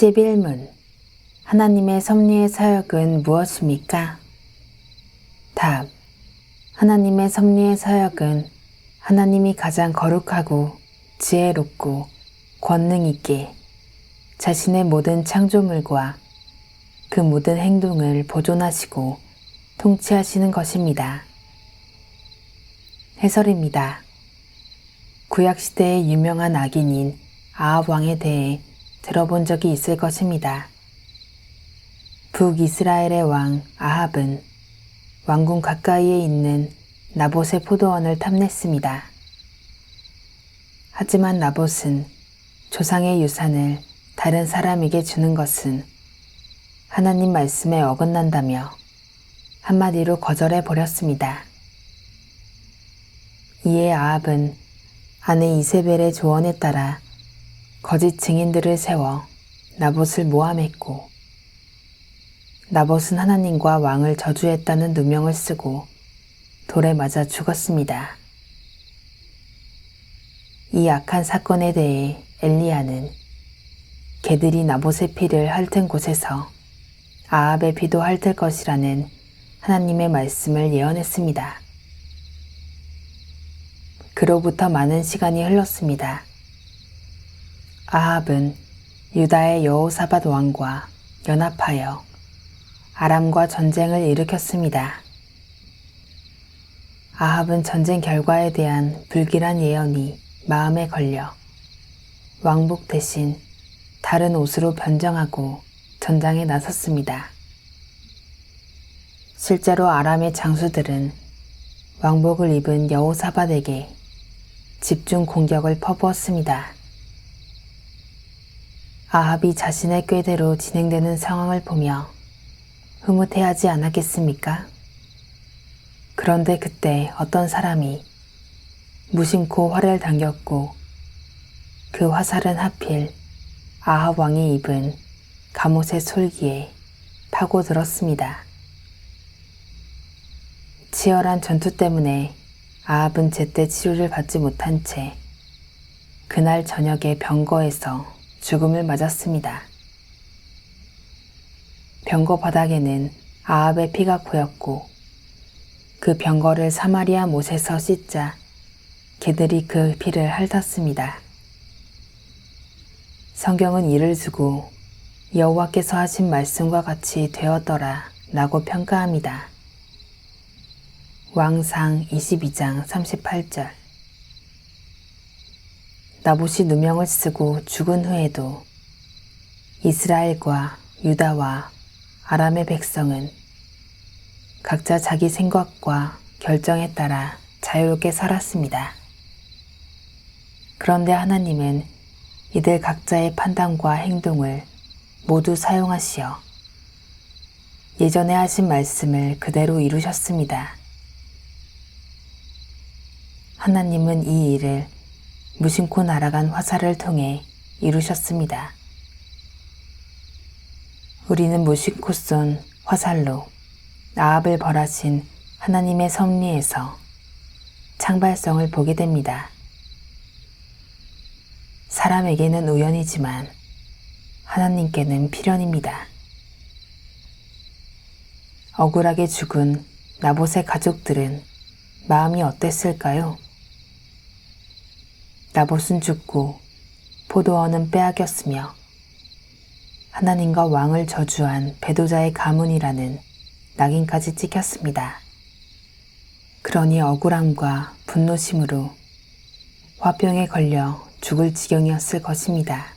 11문 하나님의 섭리의 사역은 무엇입니까? 답. 하나님의 섭리의 사역은 하나님이 가장 거룩하고 지혜롭고 권능 있게 자신의 모든 창조물과 그 모든 행동을 보존하시고 통치하시는 것입니다. 해설입니다. 구약시대의 유명한 악인인 아합 왕에 대해 들어본 적이 있을 것입니다. 북이스라엘의 왕 아합은 왕궁 가까이에 있는 나봇의 포도원을 탐냈습니다. 하지만 나봇은 조상의 유산을 다른 사람에게 주는 것은 하나님 말씀에 어긋난다며 한마디로 거절해 버렸습니다. 이에 아합은 아내 이세벨의 조언에 따라 거짓 증인들을 세워 나봇을 모함했고, 나봇은 하나님과 왕을 저주했다는 누명을 쓰고 돌에 맞아 죽었습니다. 이 악한 사건에 대해 엘리야는 개들이 나봇의 피를 핥은 곳에서 아합의 피도 핥을 것이라는 하나님의 말씀을 예언했습니다. 그로부터 많은 시간이 흘렀습니다. 아합은 유다의 여호사밧 왕과 연합하여 아람과 전쟁을 일으켰습니다. 아합은 전쟁 결과에 대한 불길한 예언이 마음에 걸려 왕복 대신 다른 옷으로 변정하고 전장에 나섰습니다. 실제로 아람의 장수들은 왕복을 입은 여호사밧에게 집중 공격을 퍼부었습니다. 아합이 자신의 꾀대로 진행되는 상황을 보며 흐뭇해하지 않았겠습니까? 그런데 그때 어떤 사람이 무심코 활을 당겼고 그 화살은 하필 아합 왕이 입은 갑옷의 솔기에 파고들었습니다. 치열한 전투 때문에 아합은 제때 치료를 받지 못한 채 그날 저녁에 병거에서 죽음을 맞았습니다. 병거 바닥에는 아합의 피가 고였고 그 병거를 사마리아 못에서 씻자 개들이 그 피를 핥았습니다. 성경은 이를 두고 여호와께서 하신 말씀과 같이 되었더라 라고 평가합니다. 왕상 22장 38절. 나봇이 누명을 쓰고 죽은 후에도 이스라엘과 유다와 아람의 백성은 각자 자기 생각과 결정에 따라 자유롭게 살았습니다. 그런데 하나님은 이들 각자의 판단과 행동을 모두 사용하시어 예전에 하신 말씀을 그대로 이루셨습니다. 하나님은 이 일을 무심코 날아간 화살을 통해 이루셨습니다. 우리는 무심코 쏜 화살로 아합을 벌하신 하나님의 섭리에서 창발성을 보게 됩니다. 사람에게는 우연이지만 하나님께는 필연입니다. 억울하게 죽은 나봇의 가족들은 마음이 어땠을까요? 나봇은 죽고 포도원은 빼앗겼으며 하나님과 왕을 저주한 배도자의 가문이라는 낙인까지 찍혔습니다. 그러니 억울함과 분노심으로 화병에 걸려 죽을 지경이었을 것입니다.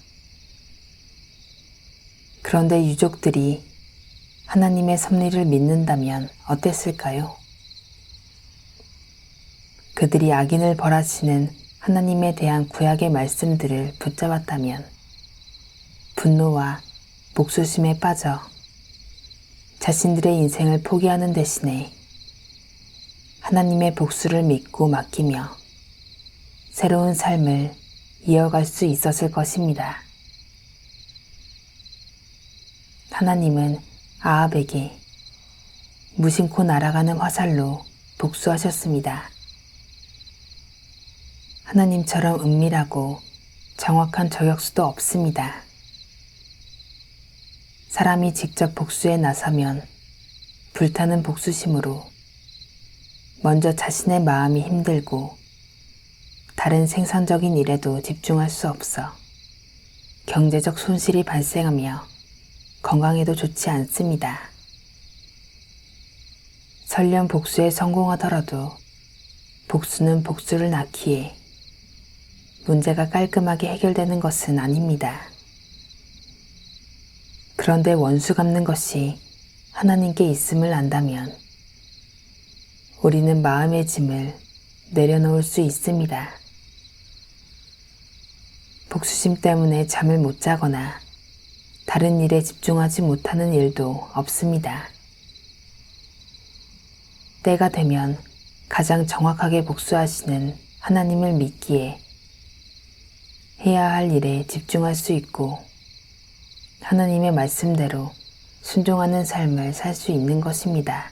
그런데 유족들이 하나님의 섭리를 믿는다면 어땠을까요? 그들이 악인을 벌하시는 하나님에 대한 구약의 말씀들을 붙잡았다면 분노와 목수심에 빠져 자신들의 인생을 포기하는 대신에 하나님의 복수를 믿고 맡기며 새로운 삶을 이어갈 수 있었을 것입니다. 하나님은 아합에게 무심코 날아가는 화살로 복수하셨습니다. 하나님처럼 은밀하고 정확한 저격수도 없습니다. 사람이 직접 복수에 나서면 불타는 복수심으로 먼저 자신의 마음이 힘들고 다른 생산적인 일에도 집중할 수 없어 경제적 손실이 발생하며 건강에도 좋지 않습니다. 설령 복수에 성공하더라도 복수는 복수를 낳기에 문제가 깔끔하게 해결되는 것은 아닙니다. 그런데 원수 갚는 것이 하나님께 있음을 안다면 우리는 마음의 짐을 내려놓을 수 있습니다. 복수심 때문에 잠을 못 자거나 다른 일에 집중하지 못하는 일도 없습니다. 때가 되면 가장 정확하게 복수하시는 하나님을 믿기에 해야 할 일에 집중할 수 있고 하나님의 말씀대로 순종하는 삶을 살 수 있는 것입니다.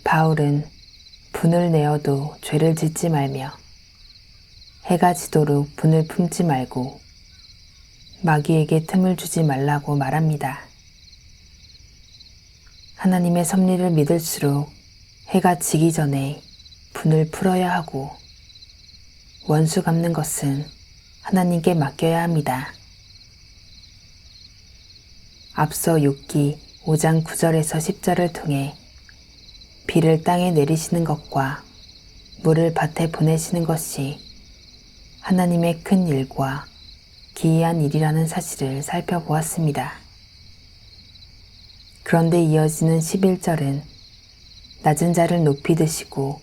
바울은 분을 내어도 죄를 짓지 말며 해가 지도록 분을 품지 말고 마귀에게 틈을 주지 말라고 말합니다. 하나님의 섭리를 믿을수록 해가 지기 전에 분을 풀어야 하고 원수 갚는 것은 하나님께 맡겨야 합니다. 앞서 욥기 5장 9절에서 10절을 통해 비를 땅에 내리시는 것과 물을 밭에 보내시는 것이 하나님의 큰 일과 기이한 일이라는 사실을 살펴보았습니다. 그런데 이어지는 11절은 낮은 자를 높이 드시고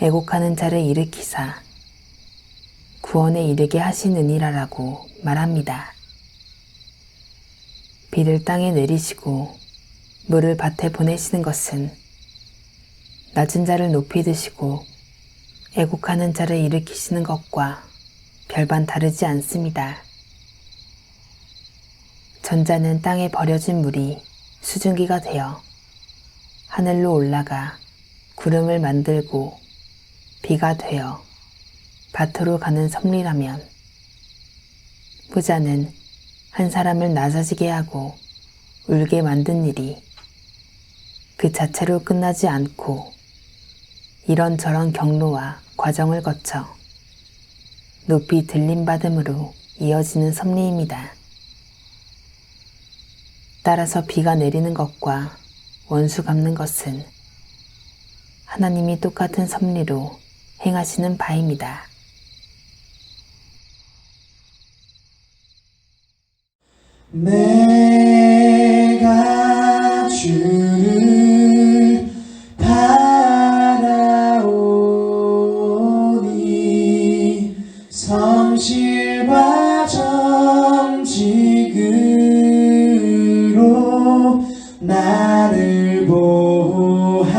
애곡하는 자를 일으키사 구원에 이르게 하시느니라라고 말합니다. 비를 땅에 내리시고 물을 밭에 보내시는 것은 낮은 자를 높이 드시고 애곡하는 자를 일으키시는 것과 별반 다르지 않습니다. 전자는 땅에 버려진 물이 수증기가 되어 하늘로 올라가 구름을 만들고 비가 되어 밭으로 가는 섭리라면 후자는 한 사람을 낮아지게 하고 울게 만든 일이 그 자체로 끝나지 않고 이런저런 경로와 과정을 거쳐 높이 들림받음으로 이어지는 섭리입니다. 따라서 비가 내리는 것과 원수 갚는 것은 하나님이 똑같은 섭리로 행하시는 바입니다. 내가 주를 바라오니 성실과 정직으로 나를 보호하소서.